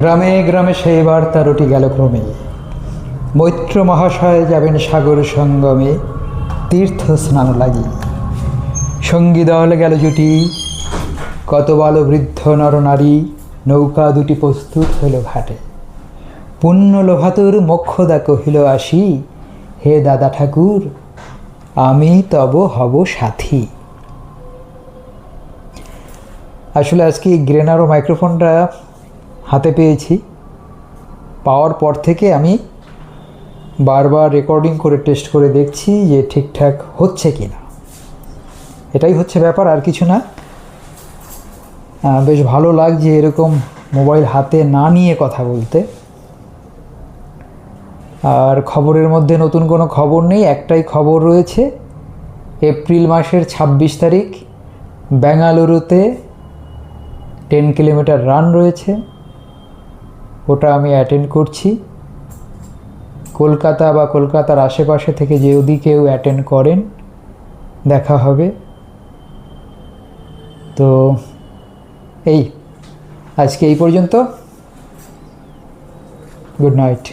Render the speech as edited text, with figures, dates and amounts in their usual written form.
গ্রামে গ্রামে সেই বার্তারটি গেল ক্রমে। মৈত্র মহাশয় যাবেন সাগর সঙ্গমে তীর্থ স্নান লাগি। সঙ্গী দল গেল জুটি, কত বাল বৃদ্ধ নরনারী, নৌকা দুটি প্রস্তুত হইল ঘাটে। পুণ্য লোভাতুর মোক্ষদা কহিল আসি, হে দাদা ঠাকুর আমি তব হব সাথী। আসলে আজকে গ্রেনারো মাইক্রোফোনটা হাতে পেয়েছি, পাওয়ার পর থেকে আমি বারবার রেকর্ডিং করে টেস্ট করে দেখছি যে ঠিকঠাক হচ্ছে কি না। এটাই হচ্ছে ব্যাপার, আর কিছু না। বেশ ভালো লাগছে এরকম মোবাইল হাতে না নিয়ে কথা বলতে। আর খবরের মধ্যে নতুন কোনো খবর নেই, একটাই খবর রয়েছে। এপ্রিল মাসের 26 তারিখ বেঙ্গালুরুতে 10 কিলোমিটার রান রয়েছে, ওটা আমি অ্যাটেন্ড করছি। কলকাতা বা কলকাতার আশেপাশে থেকে যদি কেউ অ্যাটেন্ড করেন দেখা হবে। তো আজকে এই পর্যন্ত। Good night.